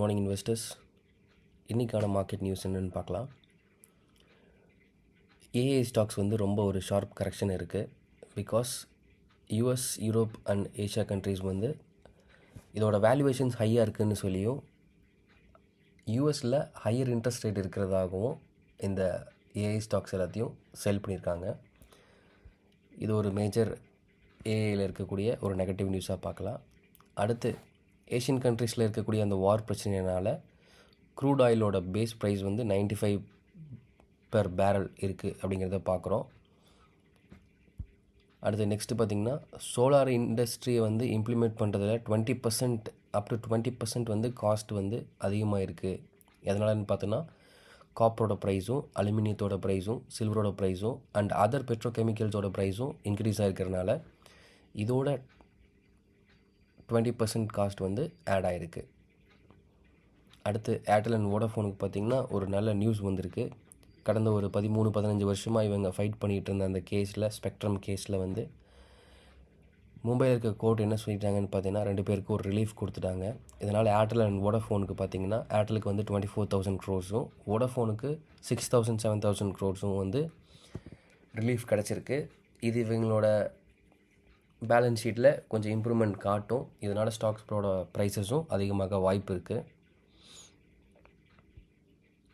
Morning investors. இன்றைக்கான market news என்னென்னு பார்க்கலாம். ஏஐ ஸ்டாக்ஸ் வந்து ரொம்ப ஒரு ஷார்ப் கரெக்ஷன் இருக்குது. Because US, Europe and Asia countries வந்து இதோட வேல்யூவேஷன்ஸ் ஹையாக இருக்குதுன்னு சொல்லியும், யூஎஸில் ஹையர் இன்ட்ரெஸ்ட் ரேட் இருக்கிறதாகவும் இந்த ஏஐ ஸ்டாக்ஸ் எல்லாத்தையும் செல் பண்ணியிருக்காங்க. இது ஒரு மேஜர் ஏஐயில் இருக்கக்கூடிய ஒரு நெகட்டிவ் நியூஸாக பார்க்கலாம். அடுத்து ஏஷியன் கண்ட்ரீஸில் இருக்கக்கூடிய அந்த வார் பிரச்சனையினால் க்ரூட் ஆயிலோட பேஸ் ப்ரைஸ் வந்து 95 பெர் பேரல் இருக்குது அப்படிங்கிறத பார்க்குறோம். அடுத்து நெக்ஸ்ட்டு பார்த்திங்கன்னா, சோலார் இண்டஸ்ட்ரியை வந்து இம்ப்ளிமெண்ட் பண்ணுறதுல 20% அப் டு 20% வந்து காஸ்ட் வந்து அதிகமாக இருக்குது. எதனாலன்னு பார்த்தோன்னா, காப்பரோட ப்ரைஸும், அலுமினியத்தோட ப்ரைஸும், சில்வரோட ப்ரைஸும் அண்ட் அதர் பெட்ரோகெமிக்கல்ஸோட ப்ரைஸும் இன்க்ரீஸ் ஆகிருக்கிறதுனால இதோட 20% காஸ்ட் வந்து ஆட் ஆகிருக்கு. அடுத்து ஏர்டெல் அண்ட் வோடாஃபோனுக்கு பார்த்திங்கன்னா ஒரு நல்ல நியூஸ் வந்திருக்கு. கடந்த ஒரு 13-15 வருஷமாக இவங்க ஃபைட் பண்ணிகிட்டு இருந்த அந்த கேஸில், ஸ்பெக்ட்ரம் கேஸில் வந்து மும்பையில் இருக்க கோர்ட் என்ன சொல்லிட்டாங்கன்னு பார்த்தீங்கன்னா, 2 பேருக்கு ஒரு ரிலீஃப் கொடுத்துட்டாங்க. இதனால் ஏர்டெல் அண்ட் வோடாஃபோனுக்கு பார்த்திங்கன்னா, ஏர்டெலுக்கு வந்து 24,000 crores, வோடாஃபோனுக்கு 6,000-7,000 crores வந்து ரிலீஃப் கிடச்சிருக்கு. இது இவங்களோட பேலன்ஸ் ஷீட்டில் கொஞ்சம் இம்ப்ரூவ்மெண்ட் காட்டும். இதனால் ஸ்டாக்ஸோட ப்ரைஸஸும் அதிகமாக வாய்ப்பு இருக்குது.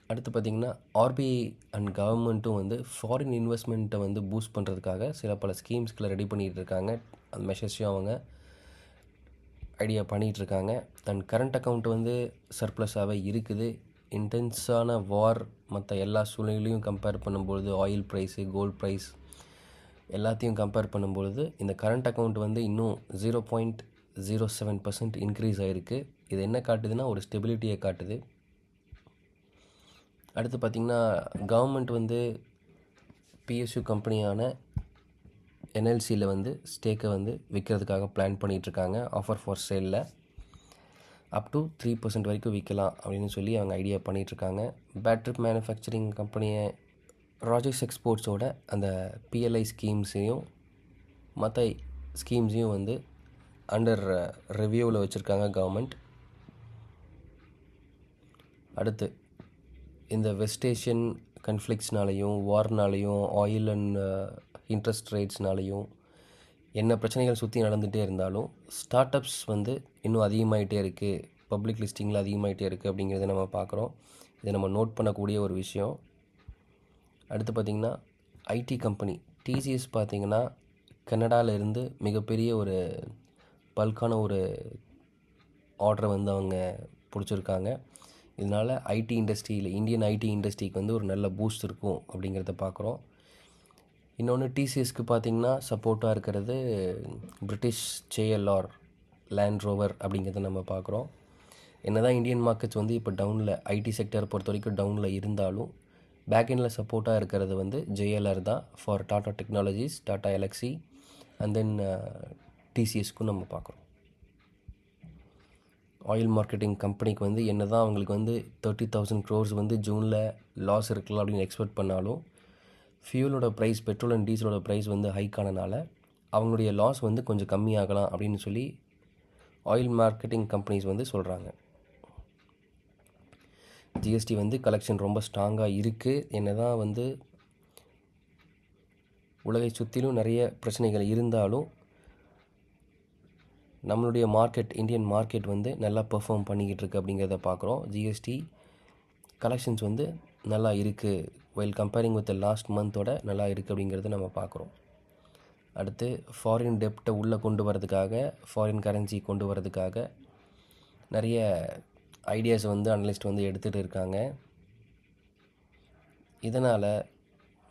அடுத்து பார்த்திங்கன்னா, ஆர்பிஐ அண்ட் கவர்மெண்ட்டும் வந்து ஃபாரின் இன்வெஸ்ட்மெண்ட்டை வந்து பூஸ்ட் பண்ணுறதுக்காக பல ஸ்கீம்ஸ்களை ரெடி பண்ணிகிட்டு இருக்காங்க. அந்த மெஷர்ஸையும் அவங்க ஐடியா பண்ணிகிட்ருக்காங்க. அண்ட் கரண்ட் அக்கௌண்ட் வந்து சர்ப்ளஸாகவே இருக்குது. இன்டென்ஸான வார் மற்ற எல்லா சூழ்நிலையும் கம்பேர் பண்ணும்பொழுது, ஆயில் ப்ரைஸு, கோல்ட் ப்ரைஸ் எல்லாத்தையும் கம்பேர் பண்ணும்பொழுது இந்த கரண்ட் அக்கௌண்ட் வந்து இன்னும் 0.07% இன்க்ரீஸ் ஆகிருக்கு. இது என்ன காட்டுதுன்னா, ஒரு ஸ்டெபிலிட்டியை காட்டுது. அடுத்து பார்த்திங்கன்னா, கவர்மெண்ட் வந்து பிஎஸ்யூ கம்பெனியான என்எல்சியில் வந்து ஸ்டேக்கை வந்து விற்கிறதுக்காக பிளான் பண்ணிகிட்ருக்காங்க. ஆஃபர் ஃபார் சேலில் அப் டு 3% வரைக்கும் விற்கலாம் அப்படின்னு சொல்லி அவங்க ஐடியா பண்ணிகிட்ருக்காங்க. பேட்டரி மேனுஃபேக்சரிங் கம்பெனியை ராஜேஷ் எக்ஸ்போர்ட்ஸோட அந்த பிஎல்ஐ ஸ்கீம்ஸையும் மற்ற ஸ்கீம்ஸையும் வந்து அண்டர் ரிவ்யூவில் வச்சுருக்காங்க கவர்மெண்ட். அடுத்து இந்த வெஸ்ட் ஏஷியன் கன்ஃப்ளிக்ஸ்னாலையும், வார்னாலையும், ஆயில் அண்ட் இன்ட்ரெஸ்ட் ரேட்ஸ்னாலையும் என்ன பிரச்சனைகள் சுற்றி நடந்துகிட்டே இருந்தாலும் ஸ்டார்ட் அப்ஸ் வந்து இன்னும் அதிகமாகிட்டே இருக்குது, பப்ளிக் லிஸ்டிங்கில் அதிகமாகிட்டே இருக்குது அப்படிங்கிறத நம்ம பார்க்குறோம். இதை நம்ம நோட் பண்ணக்கூடிய ஒரு விஷயம். அடுத்து பார்த்திங்கன்னா, ஐடி கம்பெனி டிசிஎஸ் பார்த்திங்கன்னா, கனடாவிலேருந்து மிகப்பெரிய ஒரு பல்கான ஒரு ஆர்டரை வந்து அவங்க பிடிச்சிருக்காங்க. இதனால் ஐடி இண்டஸ்ட்ரியில், இந்தியன் ஐடி இண்டஸ்ட்ரிக்கு வந்து ஒரு நல்ல பூஸ்ட் இருக்கும் அப்படிங்கிறத பார்க்குறோம். இன்னொன்று டிசிஎஸ்க்கு பார்த்திங்கன்னா சப்போர்ட்டாக இருக்கிறது பிரிட்டிஷ் JLR லேண்ட் ரோவர் அப்படிங்கிறத நம்ம பார்க்குறோம். என்ன தான் இந்தியன் மார்க்கெட்ஸ் வந்து இப்போ டவுனில், ஐடி செக்டர் பொறுத்த வரைக்கும் டவுனில் இருந்தாலும் பேக்எண்டில் சப்போர்ட்டாக இருக்கிறது வந்து JLR தான் for Tata Technologies, Tata Elxsi and then டிசிஎஸ்க்கும் நம்ம பார்க்குறோம். ஆயில் மார்க்கெட்டிங் கம்பெனிக்கு வந்து என்ன தான் அவங்களுக்கு வந்து 30,000 crores வந்து ஜூனில் லாஸ் இருக்கலாம் அப்படின்னு எக்ஸ்பெக்ட் பண்ணாலும், ஃபியூலோட ப்ரைஸ், பெட்ரோல் அண்ட் டீசலோட ப்ரைஸ் வந்து ஹைக் ஆனனால அவங்களுடைய லாஸ் வந்து கொஞ்சம் கம்மியாகலாம் அப்படின்னு சொல்லி ஆயில் மார்க்கெட்டிங் கம்பெனிஸ் வந்து சொல்கிறாங்க. ஜிஎஸ்டி வந்து கலெக்ஷன் ரொம்ப ஸ்ட்ராங்காக இருக்குது. என்ன தான் வந்து உலகை சுற்றிலும் நிறைய பிரச்சனைகள் இருந்தாலும் நம்மளுடைய மார்க்கெட், இந்தியன் மார்க்கெட் வந்து நல்லா பெர்ஃபார்ம் பண்ணிக்கிட்டு இருக்குது அப்படிங்கிறத பார்க்குறோம். ஜிஎஸ்டி கலெக்ஷன்ஸ் வந்து நல்லா இருக்குது, வைல் கம்பேரிங் வித் லாஸ்ட் மந்தோட நல்லா இருக்குது அப்படிங்கிறத நம்ம பார்க்குறோம். அடுத்து ஃபாரின் டெப்டை உள்ளே கொண்டு வரதுக்காக, ஃபாரின் கரன்சி கொண்டு வரதுக்காக நிறைய ஐடியாஸ் வந்து அனலிஸ்ட் வந்து எடுத்துகிட்டு இருக்காங்க. இதனால்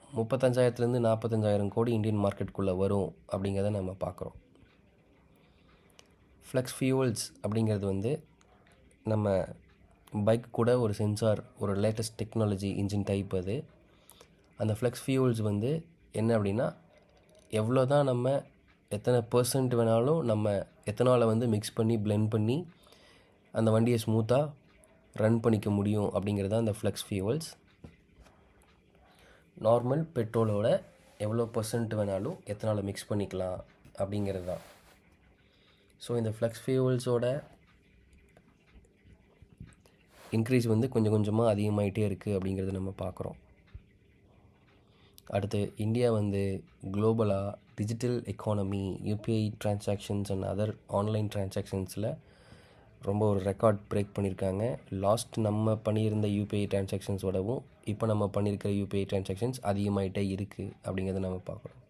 35,000 40,000 கோடி இந்தியன் மார்க்கெட்டுக்குள்ளே வரும் அப்படிங்கிறத நம்ம பார்க்குறோம். ஃப்ளெக்ஸ் ஃபியூவல்ஸ் அப்படிங்கிறது வந்து நம்ம பைக் கூட ஒரு சென்சார், ஒரு லேட்டஸ்ட் டெக்னாலஜி இன்ஜின் டைப் அது. அந்த ஃப்ளெக்ஸ் ஃபியூவல்ஸ் வந்து என்ன அப்படின்னா, எவ்வளோ தான் நம்ம எத்தனை % வேணாலும் நம்ம எத்தனாலை வந்து மிக்ஸ் பண்ணி பிளெண்ட் பண்ணி அந்த வண்டியை ஸ்மூத்தாக ரன் பண்ணிக்க முடியும் அப்படிங்கிறது தான் அந்த ஃப்ளெக்ஸ் ஃபியூவல்ஸ். நார்மல் பெட்ரோலோட எவ்வளோ % வேணாலும் எத்தனாலை மிக்ஸ் பண்ணிக்கலாம் அப்படிங்கிறது தான். ஸோ இந்த ஃப்ளெக்ஸ் ஃபியூவல்ஸோட இன்க்ரீஸ் வந்து கொஞ்சம் கொஞ்சமாக அதிகமாகிட்டே இருக்குது அப்படிங்கிறத நம்ம பார்க்குறோம். அடுத்து இந்தியா வந்து குளோபலாக digital economy, UPI transactions and other online டிரான்சாக்ஷன்ஸில் ரொம்ப ஒரு ரெக்கார்ட் பிரேக் பண்ணியிருக்காங்க. லாஸ்ட் நம்ம பண்ணியிருந்த யூபிஐ டிரான்சாக்ஷன்ஸோடவும் இப்போ நம்ம பண்ணியிருக்கிற யூபிஐ டிரான்சாக்ஷன்ஸ் அதிகமாகிட்டே இருக்குது அப்படிங்கிறத நம்ம பார்க்குறோம்.